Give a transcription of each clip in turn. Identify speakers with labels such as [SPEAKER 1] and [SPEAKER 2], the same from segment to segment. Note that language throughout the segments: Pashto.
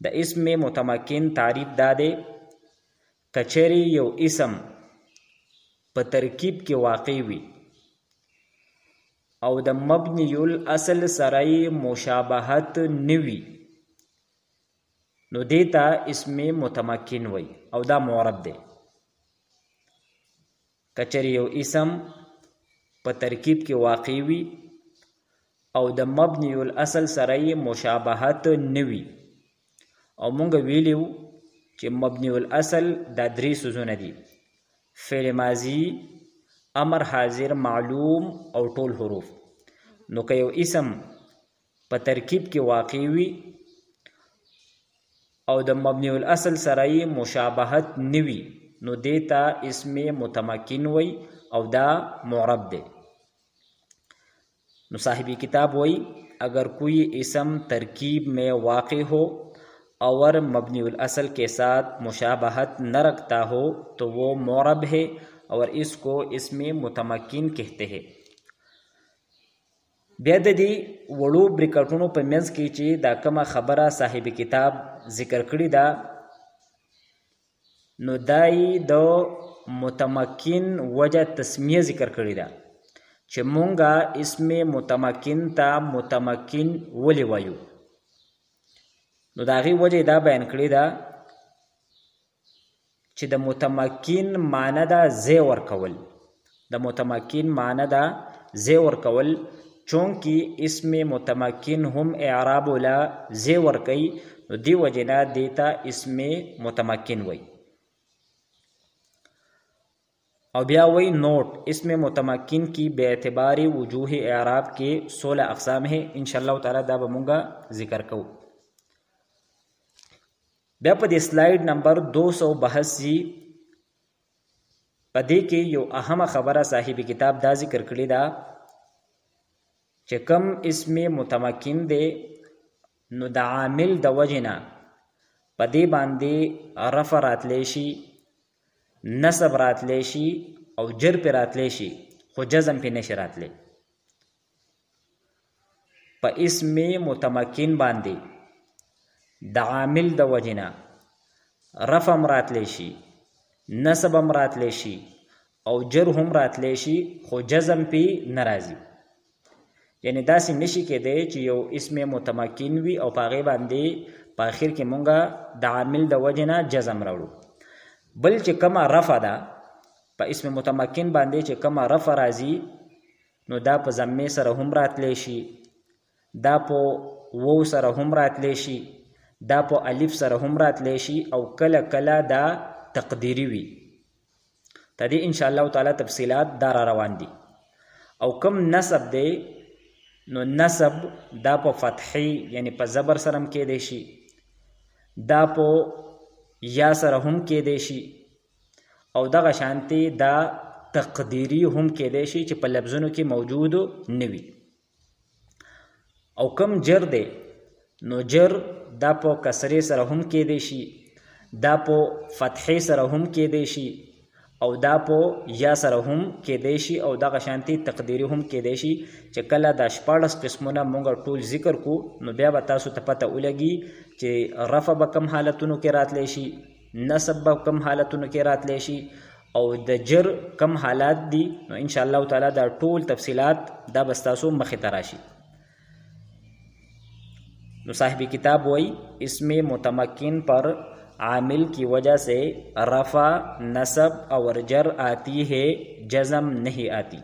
[SPEAKER 1] د اسم متمکن تعریف دا دی کچری یو اسم په ترکیب کې واقع وي او د مبنی الاصل سره مشابهت نوي نو دیتا اسم متمکن وي او دا معرب دی. کچری یو اسم په ترکیب کې واقع وي او د مبنی الاصل سره مشابهت نوي او مونږ ویلیو چې مبنی الاصل دا درې سوزونه دي: فعل ماضی، امر حاضر، معلوم او ټول حروف. نو که یو اسم په ترکیب کې واقع وي او د مبنی الاصل سره مشابهت نوي نو دیتا اسم متمکن وي او دا معرب دی. نو صاحبی کتاب وی اگر کوئی اسم ترکیب میں واقع ہو اور مبنی الاصل کے ساتھ مشابہت نہ رکھتا ہو تو وہ معرب ہے اور اس کو اسم متمکن کہتے ہیں. بیا د دې وړو بریکټونو په منځ کې چې دا کومه خبره صاحب کتاب ذکر کړې ده نو دای د متمکن وجه تسمیه ذکر کړې ده چې مونږه اسم متمکن ته متمکن ولی وایو. نو د هغې وجه دا بیان کړې ده چې د متمکن معنی ده ځای ورکول. د متمکن معنی ده ځای ورکول چونکې اسم متمکن هم اعراب له ځای ورکوي نو دې وجې نه دیته اسم متمکن وایي. اور بیا وہی نوٹ اسم متمکن کی بے اعتبار وجوہ اعراب کے 16 اقسام ہیں. انشاءاللہ تعالی دا بمونگا ذکر کو. بیا پا دی سلائیڈ نمبر 282 پا دی کے یو اہم خبر صاحب کتاب دا ذکر کردی دا چه کم اسم متمکن دے نو دا عامل دا وجنا پا دی باندے رفع راتلیشی، نصب راتلی شي او جر پی راتلی شي خو جزم پی نشي راتلی. په اسم متمکن باندې د عامل د وجنا رفع هم راتلی شي، نصب هم راتلی شي او جر هم راتلی شي خو جزم پی ناراضي. یعنی داسې نشي کېدی چې یو اسم متمکن وي او په هغې باندې په آخر کې مونږه د عامل د وجنا جزم راوړو. بل چې کما رفع ده په اسم متمکن باندې چې کما رفع راځي نو دا په ضمې سره هم راتلی شي، دا په وو سره هم راتلی شي، دا په الف سره هم راتلی شي او کله کله دا تقدیری وي. تا دې انشاءالله تعالی تفصیلات دا را روان دي. او کم نصب دی نو نصب دا په فتحي یعنی په زبر سره هم کېدی شي، دا په یا سره هم کېدی شي او دغه شانتي دا تقدیری هم کېدی شي چې په لفظونو کې موجود نه وي. او کم جر دی نو جر دا په کسرې سره هم کېدی شي، دا په فتحې سره هم کېدی شي او دا په یا سره هم کېدی شي او دغه شانتي تقدیری هم کېدی شي. چې کله دا 14 قسمونه مونږ ټول ذکر کو نو بیا به تاسو ته پته ولګي چې رفع به کم حالتونو کې راتلی شي، نصب به کم حالتونو کې راتلی شي او د جر کم حالات دي. نو انشاءالله تعالی دا ټول تفصیلات دا به ستاسو مخې ته راشي. نو صاحب کتاب وای اسم متمکن پر عامل کی وجہ سے رفع، نصب اور جر آتی ہے، جزم نہیں آتی.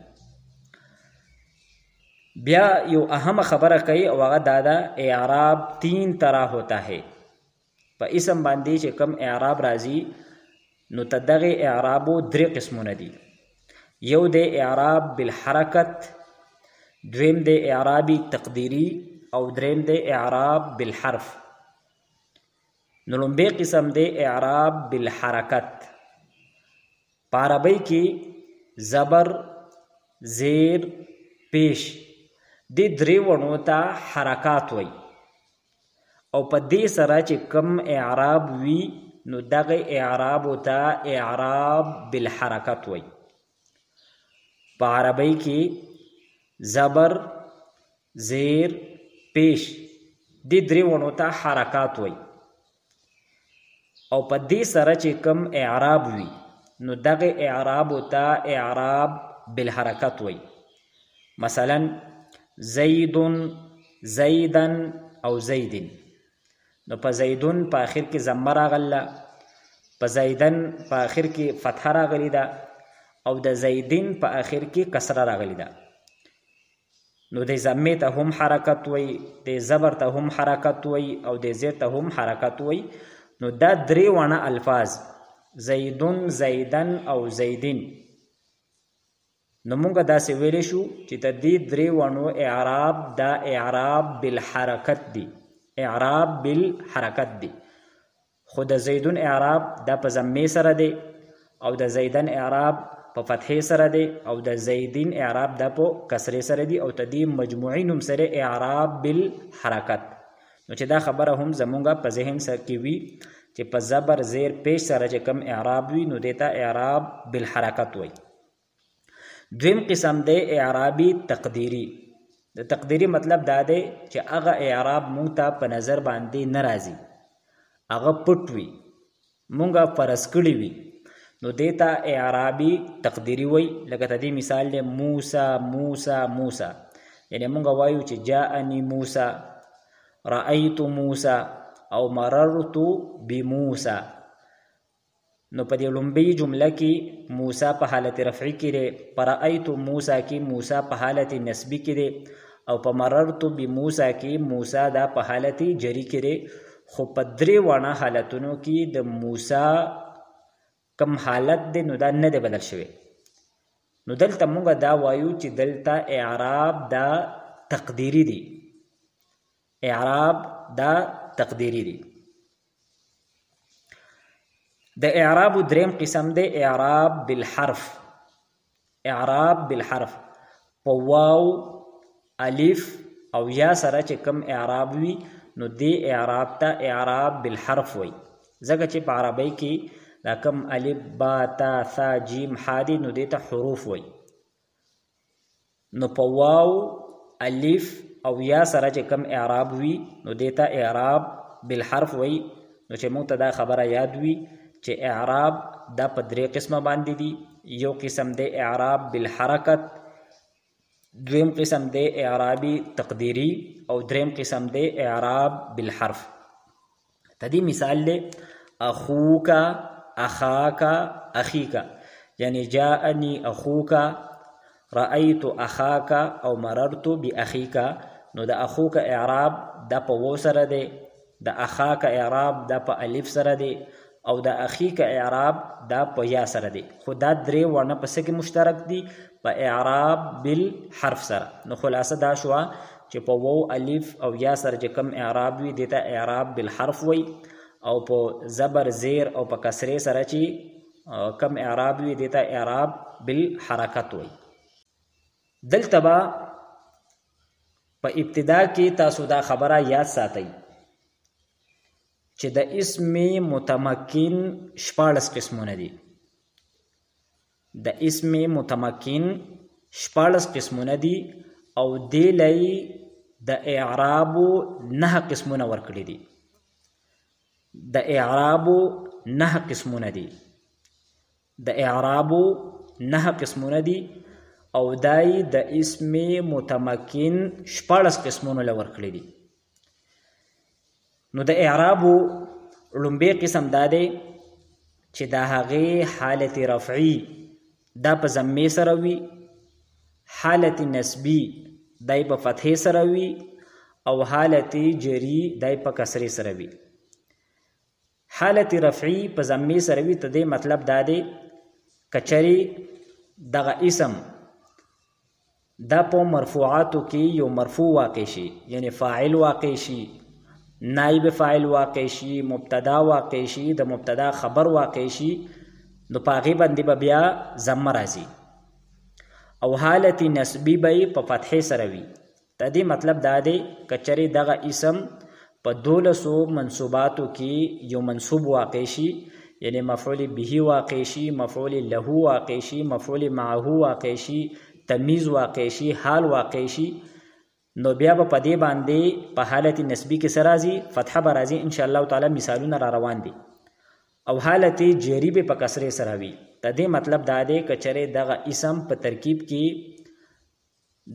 [SPEAKER 1] بیا یو اہم خبره کوي او هغه دا ده اعراب 3 طرح ہوتا ہے. په اسم باندې چې کم اعراب راځي نو تدغه اعرابو 3 قسمونه دي. یو د اعراب بالحرکت، دویم د اعرابی تقدیری او دریم د اعراب بالحرف. نو لومبی قسم د اعراب بالحرکت په عربی کې زبر، زیر، پیش د درې وڼو ته حرکات وای او په دې سره چې کم اعراب وي نو دغه اعراب ته اعراب بالحرکت وای. په عربی کې زبر، زیر، پیش د درې وڼو ته حرکات وای او په دې سره چې کم اعراب وي نو دغه اعراب ته اعراب بالحرکت وي. مثلا زید، زیدن او زیدن. نو په زیدون په آخر کې ضمه راغله، په زیدن په آخر کې فتحه راغلی ده، او د زیدین په آخر کې کسره راغلی ده. نو د ضمې ته هم حرکت وي، د زبر ته هم حرکت وي، او د زیر ته هم حرکت وي. نو دا درې وانه الفاظ زیدون، زیدن او زیدین. نو مونږ داسې ویلی شو چې د دې درې وانو اعراب دا اعراب بالحرکت دی، اعراب بالحرکت دی. خو د زیدون اعراب دا په ضمې سره دی، او د زیدن اعراب په فتحې سره دی، او د زیدین اعراب دا په کسرې سره دی، او د دې مجموعي نوم سره اعراب بالحرکت. نو چې دا خبره هم زمونږ په ذهن سره کې وي چې په زبر زیر پیش سره چې کم اعراب وي نو دیتا اعراب بالحرکت وي. دویم قسم دی اعرابي تقدیری. د تقدیری مطلب دا دی چې هغه اعراب مونږ ته په نظر باندې نه راځي، هغه پټ وي، مونږه فرض کړي وي، نو دیتا اعرابي تقدیری وي. لکه د دې مثال دی موسی، موسی، موسی. یعنی مونږ وایو چې جاءنی موسی، رأیت موسی او مررت بموسی. نو په دې لومبۍ جمله کې موسی په حالت رفعي کې دی، په رأیت موسی کې موسی په حالت نسبي کې دی، او په مررت بموسی کې موسی دا په حالت جری کې دی. خو په درې وانه حالتونو کې د موسی کم حالت دی نو دا نه دی بدل شوی. نو دلته مونږ دا وایو چې دلته اعراب دا تقدیری دی، اعراب دا تقدیری دی. د اعراب دریم قسم دی اعراب بالحرف. اعراب بالحرف په واو، الف او یا سره چې کم اعراب وي نو دی اعراب ته اعراب بالحرف وي. ځکه چې په عربی کې دا کم الف، با، تا، ثا، جیم، ح دي نو دی ته حروف وي. نو په واو، الف او یا سره چې کم اعراب وي نو دیتا اعراب بالحرف وي. نو چې مونږ ته دا خبره یاد وي چې اعراب دا په درې قسمه باندې دي. یو قسم دی اعراب بالحرکت، دویم قسم دی اعرابي تقدیری، او دریم قسم دی اعراب بالحرف. تدی مثال دی اخوکا، اخاکا، اخیکا. یعنی جاءنی اخوکا، رأیت اخاکا او مررت باخیکا. نو د اخوکا اعراب دا په و سره دی، د اخاکا اعراب دا په الف سره دی، او د اخیکا اعراب دا په یا سره دی. خو دا درې ورنه په څه کې مشترک دي؟ په اعراب بالحرف سره. نو خلاصه دا شوه چې په وو، الف او یا سره چې کم اعراب وي دیتا اعراب بالحرف وي، او په زبر زیر او په کسرې سره چې کم اعراب وي دیتا اعراب بالحرکت وي. دلته به په ابتدا کې تاسو دا خبره یاد ساتئ چې د اسم متمکن 14 قسمونه دي. د اسم متمکن 14 قسمونه دي، او دې لای د اعراب 9 قسمونه ورکړي دي. د اعراب 9 قسمونه دي، د اعراب 9 قسمونه دي، او دای د اسم متمکن 14 قسمونه لور کړی دي. نو د اعراب لومبی قسم دا دی چې دا هغه حالت رفعی دا په ضمې سره وي، حالت نسبی دای په فتحې سره وي، او حالت جری دای په کسرې سره وي. حالت رفعی په ضمې سره وي ته دې مطلب دا دی کچری دغه اسم دا په مرفوعاتو کې یو مرفوع واقع شي، یعنی فاعل واقع شي، نائب فاعل واقع شي، مبتدا واقع شي، د مبتدا خبر واقع شي، نو په هغې باندې به بیا ضمه راځي، او حالت نسبی به په فتحې سره وي. د دې مطلب دا دی کچری دغه اسم په 12 منصوباتو کې یو منصوب واقع شي، یعنی مفعول به واقع شي، مفعول له واقع شي، مفعول معه واقع شي، تمیز واقع شي، حال واقع شي، نو بیا به په دې باندې په حالت نسبی کې سره راځي، فتحه به راځي. ان شاء الله تعالی مثالونه را روان دي. او حالت جری به په کسره سره وي. د دې مطلب دا دی که چېرې دغه اسم په ترکیب کې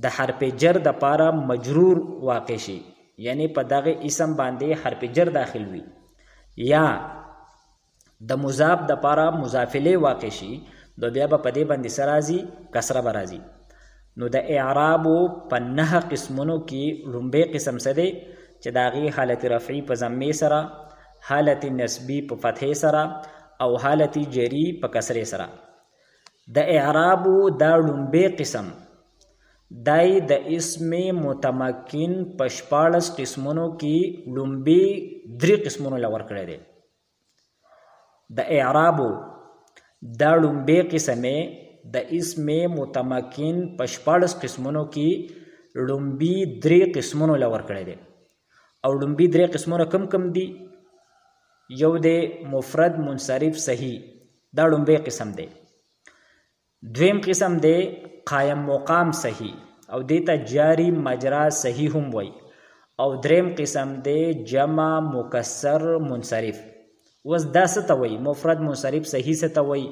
[SPEAKER 1] د حرف جر د پاره مجرور واقع شي، یعنی په دغه اسم باندې حرف جر داخل وي، یا د مضاف د پاره مضاف الیه واقع شي، نو بیا به په دې باندې څه راځي؟ کسره به راځي. نو د اعرابو په 9 قسمونو کې لومبی قسم څه دی؟ چې د هغې حالت رفعي په ضمې سره، حالت نسبی په فتحې سره، او حالت جری په کسرې سره. د اعرابو دا لومبی قسم دای د اسم متمکن په 14 قسمونو کې لومبی 3 قسمونو له ورکړی دی. د اعرابو دا لومبی قسمې د اسم متمکن په 14 قسمونو کې لومبی 3 قسمونو له ورکړی دی. او لومبی 3 قسمونه کم کم دي؟ یو د مفرد منصرف صحیح، دا لومبی قسم دی. دویم قسم دی قایم مقام صحیح، او دیتا جاری مجرا صحیح هم وای. او دریم قسم دی جمع مکسر منصرف. وس دا څه ته وای؟ مفرد منصرف صحیح څه ته وای؟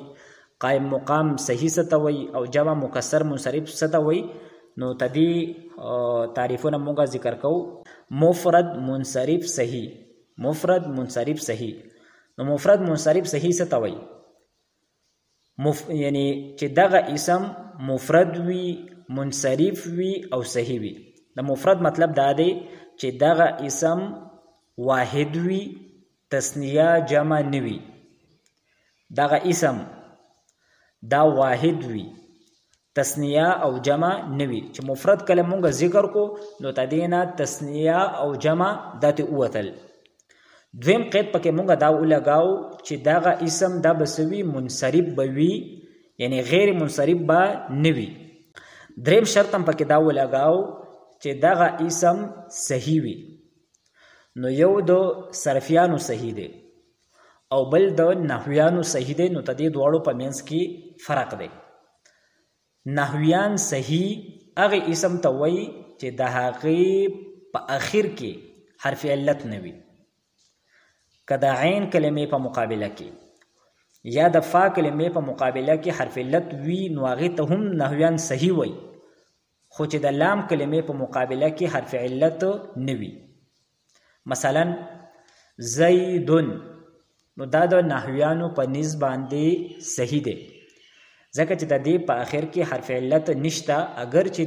[SPEAKER 1] قایم مقام صحیح څه ته وای؟ او جمع مکسر منصرف څه ته وای؟ نو تدی تعریفونه مونږه ذکر کوو. مفرد منصرف صحیح، مفرد منصرف صحیح. نو مفرد منصرف صحیح څه ته وای؟ یعنی چې دغه اسم مفرد وي، منصرف وي او صحیح وي. د مفرد مطلب دا دی چې دغه اسم واحد وي، تثنیه جمع نوي. دغه اسم دا واحد وي، تثنیه او جمع نوي. چې مفرد کله مونږ ذکر کو نو تدینا تثنیه او جمع دته اوتل. دویم قید پکې مونږ دا ولګاو چې دغه اسم دا بسوي منصرف بوي، یعنی غیر منصرف با نوي. دریم شرط هم پکې دا ولګاو چې دغه اسم صحیح وي. نو یو د صرفیانو صحیح دی او بل د نحویانو صحیح دی. نو تدې دواړو په منځ کې فرق دی. نحویان صحیح هغه اسم ته وایي چې د هغې په اخر کې حرف علت نه وي، که د عین کلمې په مقابله کې یا د فا کلمې په مقابله کې حرف علت وي، نو هغې ته هم نحویان صحیح وایي. خو چې د لام کلمې په مقابله کې حرف علت نه وي، مثلا زیدن، نو دا د نحویانو په نسبت باندې صحیح دی، ځکه چې د دې په آخر کې حرف علت نشته، اگر چې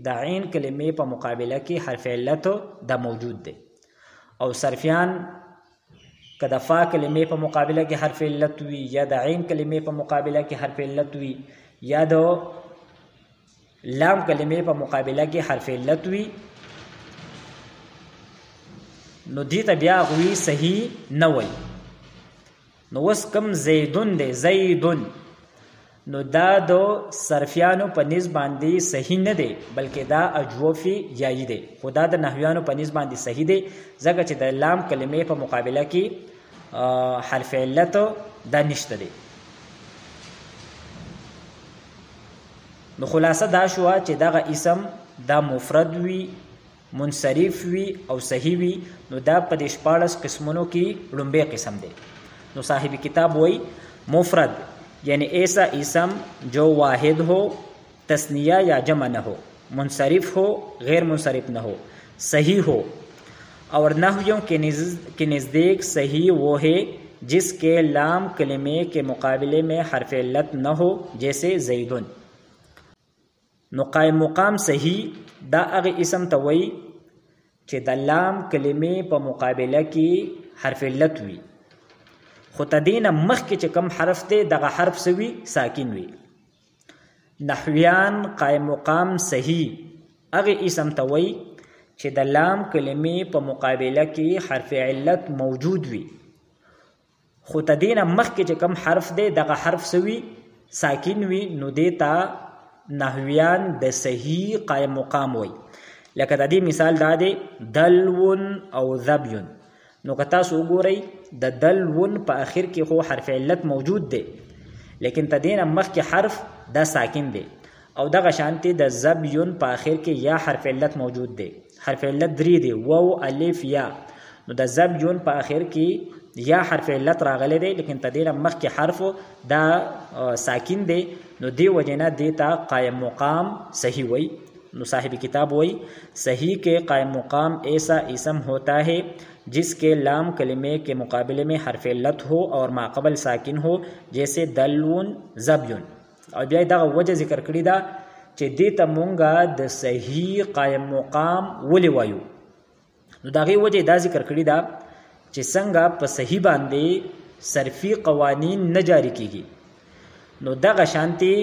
[SPEAKER 1] د عین کلمې په مقابله کې حرف علت دا موجود دی. او صرفیان که د فا کلمې په مقابله کې حرف علت وي، یا د عین کلمې په مقابله کې حرف علت وي، یا د لام کلمې په مقابله کې حرف علت وي، نو دې ته بیا هغوی صحیح نه وایي. نو اوس کوم زیدون دی، زیدون، نو دا د صرفیانو په نسبت باندې صحیح نه دی، بلکې دا اجوفي یایی دی. خو دا د نحویانو په نسبت باندې صحیح دی، ځکه چې د لام کلمې په مقابله کې حرف علت دا نشته دی. نو خلاصه دا شوه چې دغه اسم دا مفرد وي، منصرف وي او صحیح وي، نو دا په دې 14 قسمونو کې لومبی قسم دی. نو صاحب کتاب وایي مفرد یعنی ایسا اسم جو واحد ہو، تثنیہ یا جمع نہ ہو، منصرف ہو، غیر منصرف نہ ہو، صحیح ہو. اور نحویوں کے نزدیک صحیح وہ ہے جس کے لام کلمے کے مقابلے میں حرف علت نہ ہو، جیسے زیدن. نو قائم مقام صحیح دا هغه اسم ته وایي چې د لام کلمې په مقابله کې حرف علت وي، خو تدینه مخکې چې کم حرف دی دغه حرف سوي ساکن وي. نحویان قائم مقام صحیح هغه اسم ته وایي چې د لام کلمې په مقابله کې حرف علت موجود وي، خو تدینه مخکې چې کم حرف دی دغه حرف سوي ساکن وي، نو دیتا نحویان د صحیح قائم مقام وایي. لکه د دې مثال دا دی دلون او ذبیون. نو که تاسو وګورئ د دلون په اخر کې خو حرف علت موجود دی، لیکن تدینه مخکې حرف دا ساکن دی. او دغه شانتي د ذبیون په اخر کې یا حرف علت موجود دی. حرف علت 3 دی، واو الف یا. نو د ذبیون په اخر کې یا حرف علت راغلی دی لیکن تدینه مخکې حرف دا ساکن دی نو دی وجنه دیتا قائم مقام صحیح وی. نو صاحب کتاب وی صحیح کے قائم مقام ایسا اسم ہوتا ہے جس کے لام کلمے کے مقابلے میں حرف علت ہو اور ماقبل ساکن ہو جیسے دلون زبیون. او بیا دغه وجه ذکر کړی دا چې دې ته مونږه د صحیح قائم مقام ولې وایو. نو دغه وجه دا ذکر کړی دا چې څنګه په صحیح باندې صرفي قوانین نه جاری کیږي نو دغه شانتي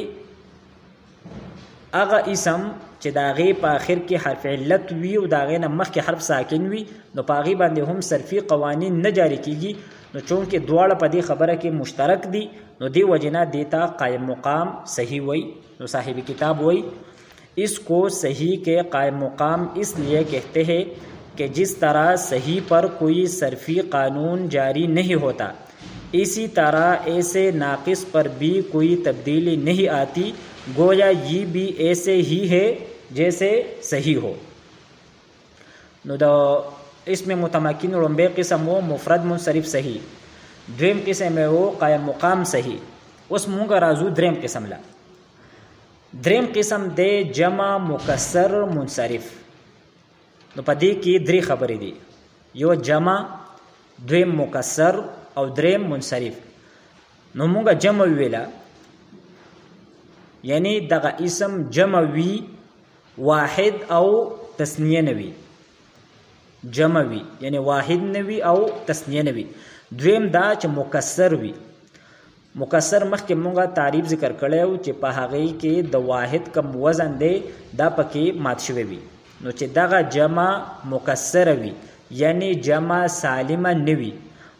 [SPEAKER 1] هغه اسم چې داغه په آخر کې حرف علت وی او داغه نه مخکې حرف ساکن وی نو پاغي باندې هم صرفي قوانین نه جاری کیږي. نو چونکه دواړه په دې خبره کې مشترک دي نو دی وجنا دیتا قائم مقام صحیح وی. نو صاحب کتاب وی اس کو صحیح کے قائم مقام اس لیے کہتے ہیں کہ جس طرح صحیح پر کوئی صرفی قانون جاری نہیں ہوتا اسی طرح ایسے ناقص پر بھی کوئی تبدیلی نہیں آتی گویا یہ بھی ایسے ہی ہے جیسے صحیح ہو. نو دا اسم متمکن لومبے قسم و مفرد منصرف صحیح دویم قسم و قائم مقام صحیح. اوس مونږ راځو دریم قسم لا. دریم قسم دے جمع مکسر منصرف. نو پدې کې درې خبرې دي یو جمع دویم مکسر او دریم منصرف. نو مونږه جمع ویلا یعنی دغه اسم جمع وی واحد او تسنیه نوی جمع وی یعنی واحد نوی او تسنیه نوی. دویم دا چې مکسر وی. مکسر مخکې مونږه تعریف ذکر کړو چې په هغه کې د واحد کم وزن دی دا پکې مات شوی وی. نو چې دغه جمع مکسر وی یعنی جمع سالمه نوی.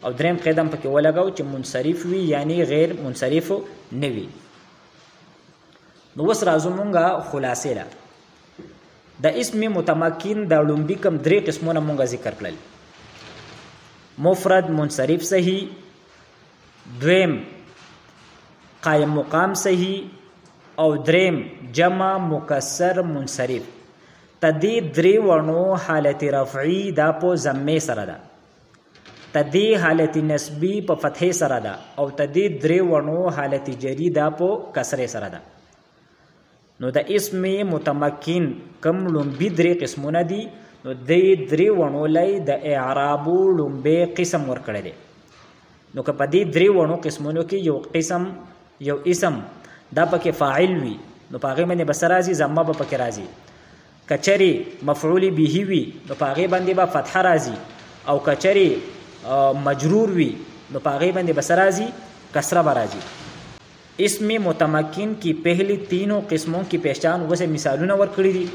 [SPEAKER 1] او دریم قدم پکې ولګاو چې منصرف وی یعنی غیر منصرف نوی. نو وس راځو مونږه خلاصې لا د اسم متمکن د لومبي کم درې قسمونه مونږه ذکر کړل. مفرد منصرف صحیح دویم قائم مقام صحیح او دریم جمع مکسر منصرف. تدی درې ورنو حالت رفعی دا په ضمه سره ده تدی حالت نسبی په فتحه سره ده او تدی درې ورنو حالت جری دا په کسره سره ده. نو د اسم متمکن کم لومبي درې قسمونه دي نو د درې ونو لای د اعراب لومبه قسم ورکړل دي. نو که په دې درې ونو قسمونو کې یو قسم یو اسم دا پکې فاعل وي نو پاغه باندې بسرازي ضمه به پکې راځي. کچری مفعول به وي نو پاغه باندې به فتحه راځي او کچری مجرور وي نو پاغه باندې بسرازي کسره به راځي. اسم متمکن کی پہلی تینوں قسموں کی پہچان وسه مثالونه ورکړي دي.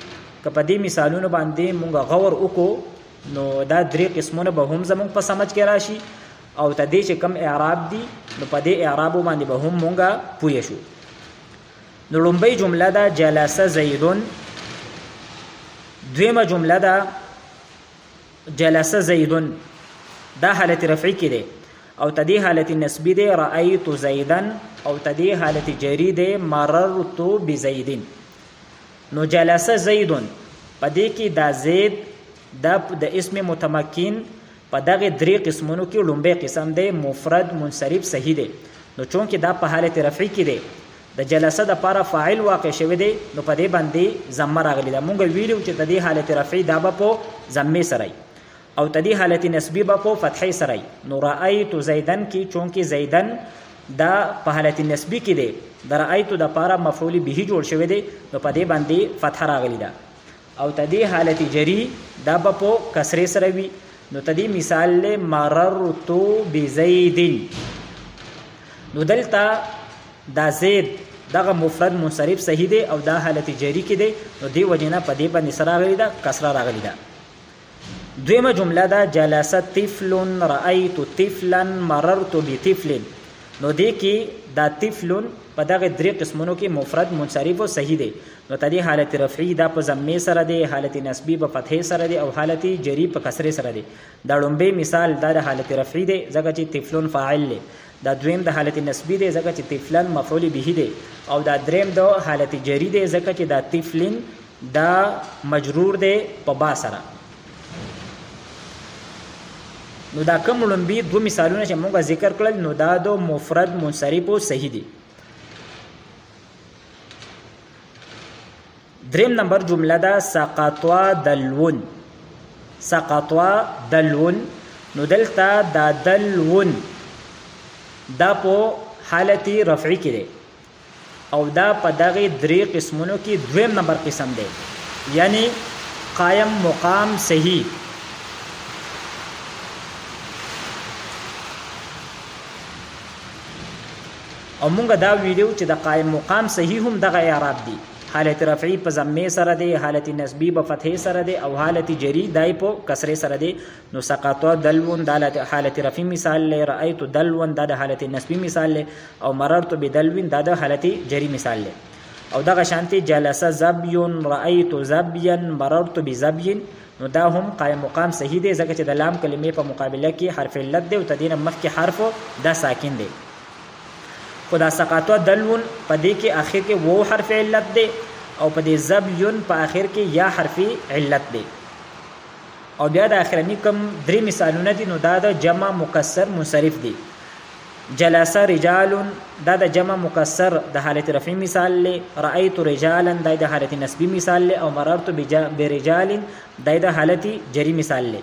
[SPEAKER 1] که په دې مثالونو باندې مونږ غور وکړو نو دا درې قسمونه به هم زمونږ په سمجھ کې راشي او تدې چې کم اعراب دي نو په دې اعراب باندې به هم مونږه پوه شو. نو لومبۍ جمله دا جلس زیدون. دویمه جمله دا جلس زیدون دا حالت رفعی کې دی او تدی حالت نسبی دی رأیت زیدن او تدی حالت جری دی مررت بزیدن. نو جلس زیدن پدې کې دا زید د اسم متمکن په دغه درې قسمونو کې لومبه قسم دی مفرد منصرف صحیح دی. نو چونکه دا په حالت رفعی کې دی د جلسه د لپاره فاعل واقع شوی دی نو په دې باندې ضمه راغلی ده. مونږ ویلو چې د دې حالت رفعی دا په ضمه سره او تدی حالت نسبی با په فتحه سره. نو رأیت زیدن کی چونکه زیدن دا په حالت نسبی کې دی د رأیت د لپاره مفعول به جوړ شوی دی نو په دې باندې فتحه راغلی ده او تدی حالت جری دا په کسره سره وی. نو تدی مثال له مررت بزیدن. نو دلته دا زید دغه مفرد منصرف صحیح دی او دا حالت جری کې دی نو دی وجنه په دې باندې سره راغلی ده کسره راغلی ده. دویمه جمله دا جلس طفل رأیت طفلا مررت بطفل. نو دې کې دا طفل په دغه درې قسمونو کې مفرد منصرف او صحیح دی. نو تدې حالت رفعی دا په ضمه سره دی حالت نسبی په فتحه سره دی او حالت جری په کسره سره دی. دا لومبه مثال دا د حالت رفعی دی ځکه چې طفل فاعل دی. دا دویم د حالت نسبی دی ځکه چې طفلن مفعول به دی او دا دریم د حالت جری دی ځکه چې دا طفلن دا مجرور دی په با سره. نو دا کوم لومبي دو مثالونه چې موږ ذکر کړل نو دا د مفرد منصرف او صحیح دي. دریم نمبر جمله دا سقطوا دلون. سقطوا دلون نو دلته دا دلون دا په حالت رفعی کې دی او دا په دغه درې قسمونو کې دویم نمبر قسم دی یعنی قائم مقام صحیح. او مونږ دا ویډیو چې د قائم مقام صحیح هم دغه اعراب دی حالت رفعی په ضمه سره دی حالت نسبی په فتحه سره دی او حالت جری دای په کسره سره دی. نو سقطوا دلون د حالت رفعی مثال له رأیت دلون د حالت نسبی مثال له او مررت بدلوین د حالت جری مثال له او دغه شانتي جلس زبیون رأیت زبین مررت بزبین نو دا هم قائم مقام صحیح دی ځکه چې د لام کلمې په مقابله کې حرف علت دی او تدین مخکې حرف دا ساکن دی. خدا سقطوا دلون په دې کې اخر کې وو حرف علت دی او په دې زبیون په اخر کې یا حرف علت دی. او بیا د اخرنی کوم درې مثالونه دي نو دا د جمع مکسر منصرف دی. جلس رجال دا د جمع مکسر د حالت رفعی مثال له رأیت رجالا دا د حالت نسبی مثال له او مررت برجال دا د حالت جری مثال له.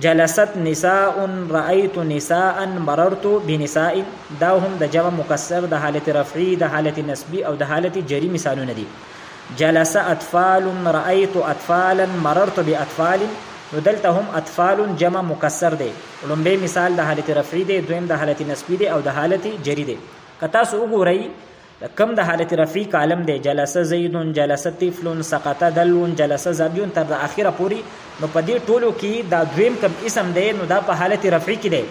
[SPEAKER 1] جلست نساء رأيت نساء مررت بنساء دا هم د جمع مکسر د حالت رفعی د حالت نسبی او د حالت جری مثالونه دي. جلس اطفال رأيت اطفالا مررت باطفال نو دلته هم اطفال جمع مکسر دی. لومبه مثال د حالت رفعی دی دویم د حالت نسبی دی او د حالت جری دی. کتا سو وګورئ کم د حالت رفعی کالم دی جلس زید جلس طفل سقط دلون جلس زبیون تر د اخره پوری نو په دې ټولو کې دا دویم کم اسم دی نو دا په حالت رفعی کې دی.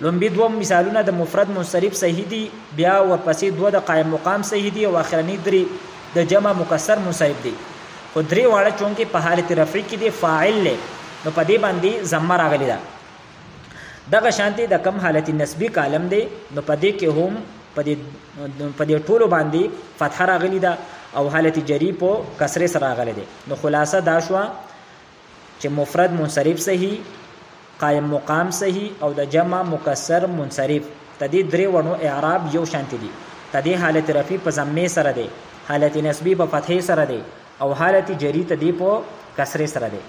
[SPEAKER 1] لومبي دوه مثالونه د مفرد منصرف صحیح دي بیا ورپسې دوه د قائم مقام صحیح دي او اخرنی درې د جمع مکسر منصرف دي. خو درې واړه چونکې په حالت رفعی کې دی فاعل له نو په دې باندې ضمه راغلی ده. دغه شانتي د کم حالت نسبی کالم دی نو په دې کې هم په دې ټولو باندې فتحه راغلی ده او حالت جری په کسره سره راغلی دی. نو خلاصه دا شو چې مفرد منصرف صحیح قائم مقام صحیح او د جمع مکسر منصرف تدې درې ونو اعراب یو شانتي دي. تدې حالت رفعی په ضمه سره دی حالت نسبی په فتحه سره دی او حالت جری تدې په کسره سره دی.